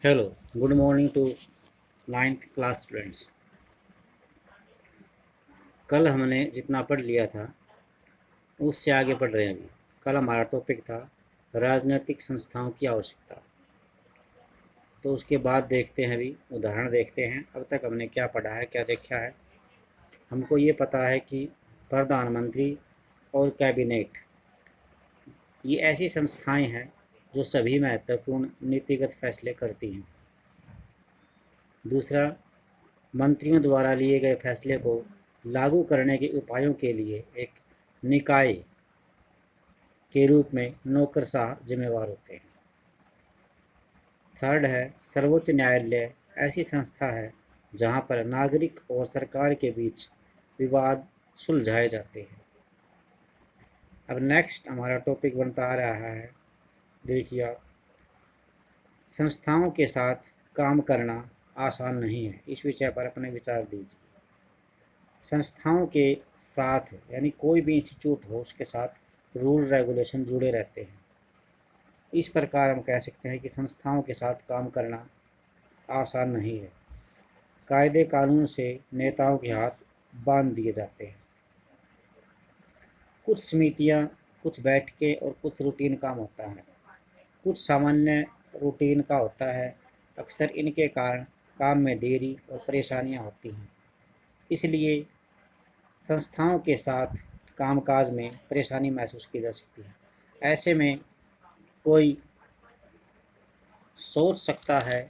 Hello, good morning to 9th class students. कल हमने जितना पढ़ लिया था उससे आगे पढ़ रहे हैं अभी। कल हमारा टॉपिक था राजनीतिक संस्थाओं की आवश्यकता। तो उसके बाद देखते हैं, अभी उदाहरण देखते हैं। अब तक हमने क्या पढ़ा है, क्या देखा है। हमको ये पता है कि प्रधानमंत्री और कैबिनेट ये ऐसी संस्थाएं हैं जो सभी महत्वपूर्ण नीतिगत फैसले करती हैं। दूसरा, मंत्रियों द्वारा लिए गए फैसले को लागू करने के उपायों के लिए एक निकाय के रूप में नौकरशाह जिम्मेवार होते हैं। थर्ड है, सर्वोच्च न्यायालय ऐसी संस्था है जहां पर नागरिक और सरकार के बीच विवाद सुलझाए जाते हैं। अब नेक्स्ट हमारा टॉपिक बनता आ रहा है, देखिए आप, संस्थाओं के साथ काम करना आसान नहीं है। इस विषय पर अपने विचार दीजिए। संस्थाओं के साथ यानी कोई भी इंस्टीट्यूट हो उसके साथ रूल रेगुलेशन जुड़े रहते हैं। इस प्रकार हम कह सकते हैं कि संस्थाओं के साथ काम करना आसान नहीं है। कायदे कानून से नेताओं के हाथ बांध दिए जाते हैं। कुछ समितियां, कुछ बैठकें और कुछ रूटीन काम होता है। कुछ सामान्य रूटीन का होता है। अक्सर इनके कारण काम में देरी और परेशानियां होती हैं। इसलिए संस्थाओं के साथ कामकाज में परेशानी महसूस की जा सकती है। ऐसे में कोई सोच सकता है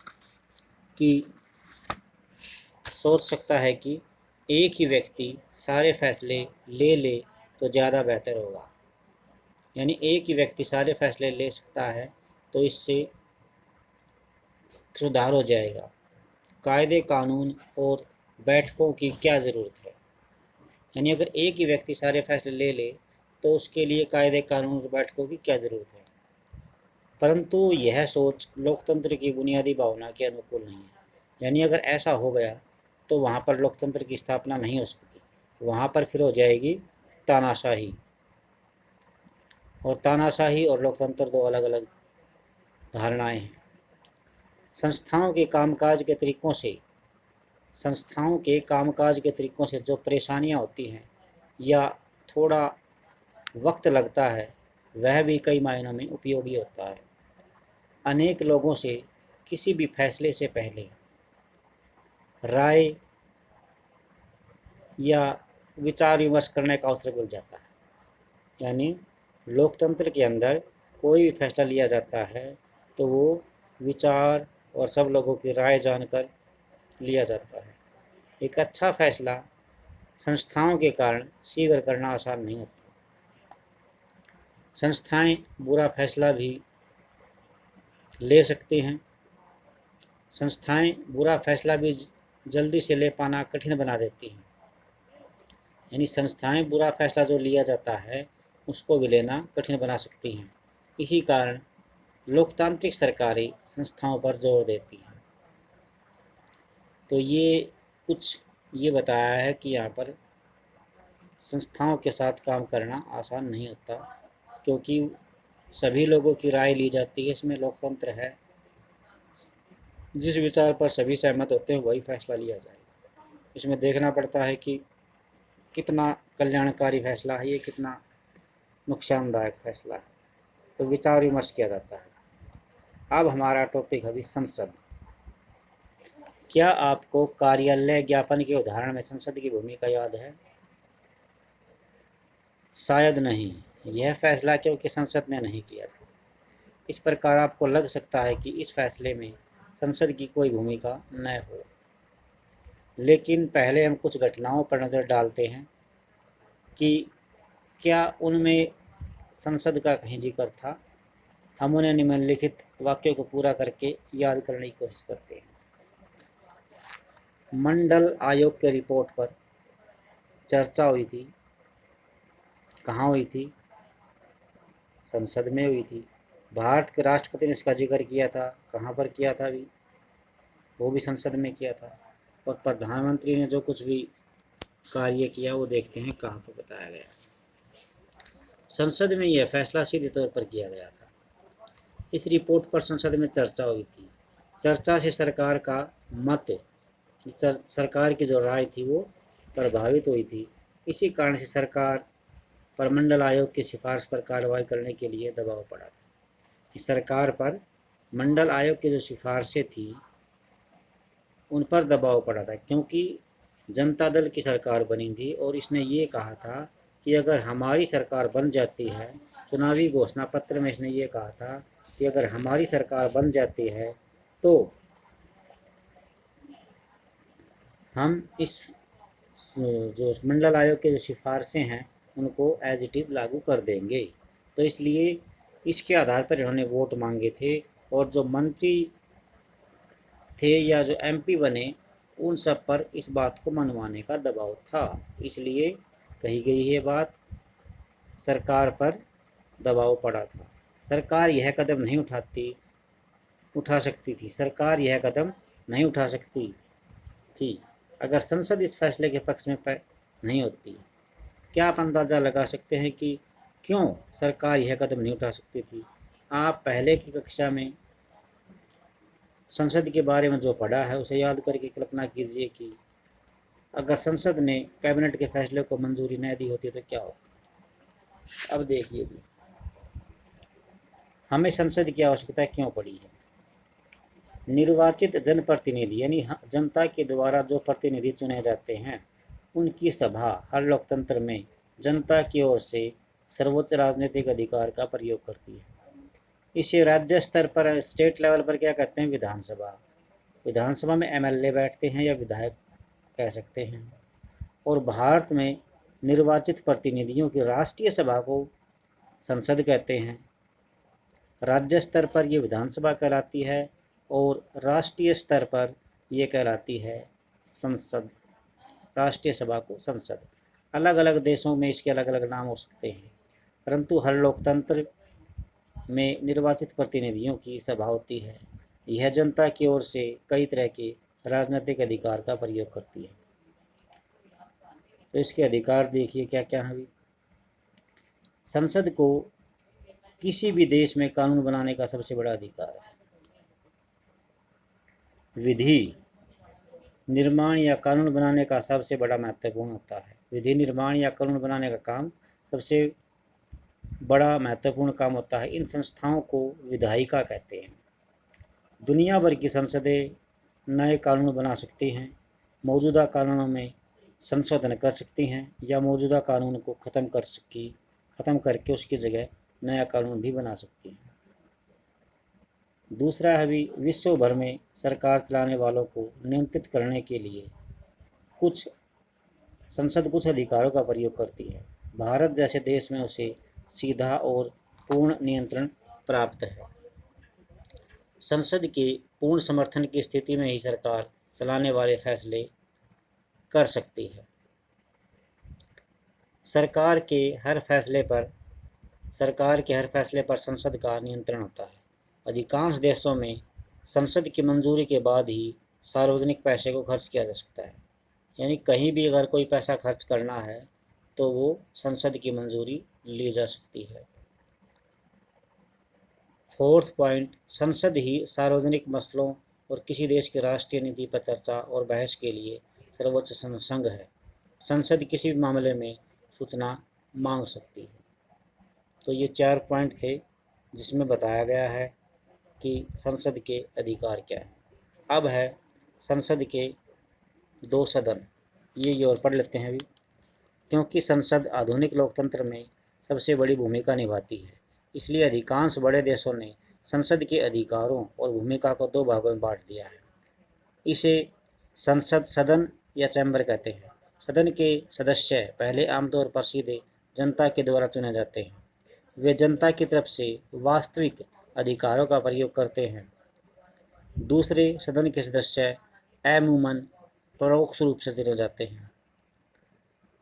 कि एक ही व्यक्ति सारे फैसले ले ले तो ज़्यादा बेहतर होगा। यानी एक ही व्यक्ति सारे फैसले ले सकता है तो इससे सुधार हो जाएगा। कायदे कानून और बैठकों की क्या ज़रूरत है। यानी अगर एक ही व्यक्ति सारे फैसले ले ले तो उसके लिए कायदे कानून और बैठकों की क्या ज़रूरत है। परंतु यह सोच लोकतंत्र की बुनियादी भावना के अनुकूल नहीं है। यानी अगर ऐसा हो गया तो वहाँ पर लोकतंत्र की स्थापना नहीं हो सकती। वहाँ पर फिर हो जाएगी तानाशाही। और तानाशाही और लोकतंत्र दो अलग अलग धारणाएं हैं। संस्थाओं के कामकाज के तरीकों से जो परेशानियां होती हैं या थोड़ा वक्त लगता है वह भी कई मायनों में उपयोगी होता है। अनेक लोगों से किसी भी फैसले से पहले राय या विचार विमर्श करने का अवसर मिल जाता है। यानी लोकतंत्र के अंदर कोई भी फैसला लिया जाता है तो वो विचार और सब लोगों की राय जानकर लिया जाता है। एक अच्छा फैसला संस्थाओं के कारण शीघ्र करना आसान नहीं होता। संस्थाएं बुरा फैसला भी ले सकती हैं। संस्थाएं बुरा फैसला भी जल्दी से ले पाना कठिन बना देती हैं। यानी संस्थाएं बुरा फैसला जो लिया जाता है उसको भी लेना कठिन बना सकती हैं। इसी कारण लोकतांत्रिक सरकारें संस्थाओं पर जोर देती हैं। तो ये बताया है कि यहाँ पर संस्थाओं के साथ काम करना आसान नहीं होता, क्योंकि सभी लोगों की राय ली जाती है। इसमें लोकतंत्र है, जिस विचार पर सभी सहमत होते हैं वही फैसला लिया जाएगा। इसमें देखना पड़ता है कि कितना कल्याणकारी फैसला है, ये कितना नुकसानदायक फैसला है। तो विचार विमर्श किया जाता है। अब हमारा टॉपिक है संसद। क्या आपको कार्यालय ज्ञापन के उदाहरण में संसद की भूमिका याद है? शायद नहीं। यह फैसला क्योंकि संसद ने नहीं किया था। इस प्रकार आपको लग सकता है कि इस फैसले में संसद की कोई भूमिका न हो। लेकिन पहले हम कुछ घटनाओं पर नज़र डालते हैं कि क्या उनमें संसद का कहीं जिक्र था। हम उन्हें निम्नलिखित वाक्यों को पूरा करके याद करने की कोशिश करते हैं। मंडल आयोग के रिपोर्ट पर चर्चा हुई थी। कहाँ हुई थी? संसद में हुई थी। भारत के राष्ट्रपति ने इसका जिक्र किया था। कहाँ पर किया था? भी वो भी संसद में किया था। और प्रधानमंत्री ने जो कुछ भी कार्य किया वो देखते हैं कहाँ पर बताया गया। संसद में यह फैसला सीधे तौर पर किया गया था। इस रिपोर्ट पर संसद में चर्चा हुई थी। चर्चा से सरकार का मत, सरकार की जो राय थी वो प्रभावित हुई थी। इसी कारण से सरकार पर मंडल आयोग की सिफारिश पर कार्रवाई करने के लिए दबाव पड़ा था। सरकार पर मंडल आयोग की जो सिफारिशें थी उन पर दबाव पड़ा था, क्योंकि जनता दल की सरकार बनी थी और इसने ये कहा था कि अगर हमारी सरकार बन जाती है, चुनावी घोषणा पत्र में इसने ये कहा था कि अगर हमारी सरकार बन जाती है तो हम इस जो मंडल आयोग के जो सिफारिशें हैं उनको एज इट इज़ लागू कर देंगे। तो इसलिए इसके आधार पर इन्होंने वोट मांगे थे और जो मंत्री थे या जो एमपी बने उन सब पर इस बात को मनवाने का दबाव था। इसलिए कही गई ये बात, सरकार पर दबाव पड़ा था। सरकार यह कदम नहीं उठा सकती थी, सरकार यह कदम नहीं उठा सकती थी अगर संसद इस फैसले के पक्ष में नहीं होती। क्या आप अंदाज़ा लगा सकते हैं कि क्यों सरकार यह कदम नहीं उठा सकती थी? आप पहले की कक्षा में संसद के बारे में जो पढ़ा है उसे याद करके कल्पना कीजिए कि अगर संसद ने कैबिनेट के फैसले को मंजूरी न दी होती तो क्या होता। अब देखिए हमें संसद की आवश्यकता क्यों पड़ी है। निर्वाचित जनप्रतिनिधि यानी जनता के द्वारा जो प्रतिनिधि चुने जाते हैं उनकी सभा हर लोकतंत्र में जनता की ओर से सर्वोच्च राजनीतिक अधिकार का प्रयोग करती है। इसे राज्य स्तर पर, स्टेट लेवल पर क्या कहते हैं, विधानसभा। विधानसभा में एमएलए बैठते हैं या विधायक कह सकते हैं। और भारत में निर्वाचित प्रतिनिधियों की राष्ट्रीय सभा को संसद कहते हैं। राज्य स्तर पर ये विधानसभा कहलाती है और राष्ट्रीय स्तर पर ये कहलाती है संसद। राष्ट्रीय सभा को संसद। अलग अलग देशों में इसके अलग अलग नाम हो सकते हैं, परंतु हर लोकतंत्र में निर्वाचित प्रतिनिधियों की सभा होती है। यह जनता की ओर से कई तरह के राजनीतिक अधिकार का प्रयोग करती है। तो इसके अधिकार देखिए क्या क्या है। संसद को किसी भी देश में कानून बनाने का सबसे बड़ा अधिकार है। विधि निर्माण या कानून बनाने का सबसे बड़ा महत्वपूर्ण होता है। विधि निर्माण या कानून बनाने का काम सबसे बड़ा महत्वपूर्ण काम होता है। इन संस्थाओं को विधायिका कहते हैं। दुनिया भर की संसदें नए कानून बना सकती हैं, मौजूदा कानूनों में संशोधन कर सकती हैं या मौजूदा कानून को ख़त्म करके उसकी जगह नया कानून भी बना सकती हैं। दूसरा है भी विश्व भर में सरकार चलाने वालों को नियंत्रित करने के लिए संसद कुछ अधिकारों का प्रयोग करती है। भारत जैसे देश में उसे सीधा और पूर्ण नियंत्रण प्राप्त है। संसद के पूर्ण समर्थन की स्थिति में ही सरकार चलाने वाले फैसले कर सकती है। सरकार के हर फैसले पर संसद का नियंत्रण होता है। अधिकांश देशों में संसद की मंजूरी के बाद ही सार्वजनिक पैसे को खर्च किया जा सकता है। यानी कहीं भी अगर कोई पैसा खर्च करना है तो वो संसद की मंजूरी ली जा सकती है। फोर्थ पॉइंट, संसद ही सार्वजनिक मसलों और किसी देश की राष्ट्रीय नीति पर चर्चा और बहस के लिए सर्वोच्च संघ है। संसद किसी भी मामले में सूचना मांग सकती है। तो ये 4 पॉइंट थे जिसमें बताया गया है कि संसद के अधिकार क्या है। अब है संसद के 2 सदन, ये और पढ़ लेते हैं अभी, क्योंकि संसद आधुनिक लोकतंत्र में सबसे बड़ी भूमिका निभाती है। इसलिए अधिकांश बड़े देशों ने संसद के अधिकारों और भूमिका को 2 भागों में बांट दिया है। इसे संसद सदन या चैम्बर कहते हैं। सदन के सदस्य पहले आमतौर पर सीधे जनता के द्वारा चुने जाते हैं। वे जनता की तरफ से वास्तविक अधिकारों का प्रयोग करते हैं। दूसरे सदन के सदस्य अमूमन परोक्ष रूप से चुने जाते हैं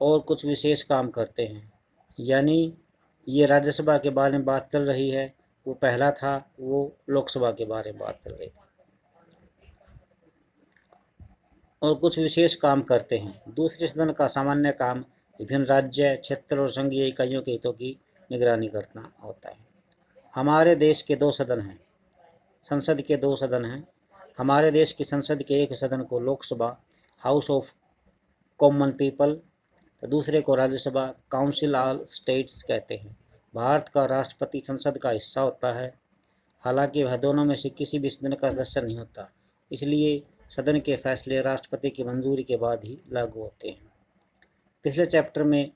और कुछ विशेष काम करते हैं। यानी ये राज्यसभा के बारे में बात चल रही है, वो पहला था, वो लोकसभा के बारे में बात चल रही थी, और कुछ विशेष काम करते हैं। दूसरे सदन का सामान्य काम विभिन्न राज्य, क्षेत्र और संघीय इकाइयों के हितों की निगरानी करना होता है। हमारे देश के 2 सदन हैं, संसद के 2 सदन हैं। हमारे देश की संसद के एक सदन को Lok Sabha house of common people तो दूसरे को राज्यसभा काउंसिल ऑल स्टेट्स कहते हैं। भारत का राष्ट्रपति संसद का हिस्सा होता है, हालांकि वह दोनों में से किसी भी सदन का सदस्य नहीं होता, इसलिए सदन के फैसले राष्ट्रपति की मंजूरी के बाद ही लागू होते हैं। पिछले चैप्टर में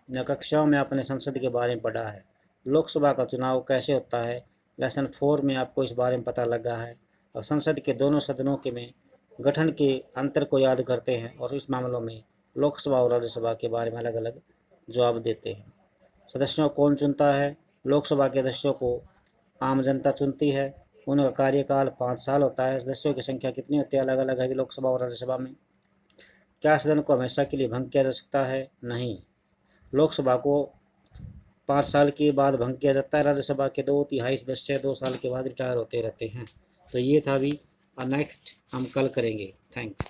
कक्षाओं में आपने संसद के बारे में पढ़ा है, लोकसभा का चुनाव कैसे होता है। लेसन 4 में आपको इस बारे में पता लगा है और संसद के दोनों सदनों के में गठन के अंतर को याद करते हैं और इस मामलों में लोकसभा और राज्यसभा के बारे में अलग अलग जवाब देते हैं। सदस्यों कौन चुनता है? लोकसभा के सदस्यों को आम जनता चुनती है। उनका कार्यकाल 5 साल होता है। सदस्यों की संख्या कितनी होती है? अलग अलग है लोकसभा और राज्यसभा में। क्या सदन को हमेशा के लिए भंग किया जा सकता है? नहीं। लोकसभा को 5 साल के बाद भंग किया जाता है। राज्यसभा के 2/3 सदस्य 2 साल के बाद रिटायर होते रहते हैं। तो ये था अभी, और नेक्स्ट हम कल करेंगे। थैंक्स।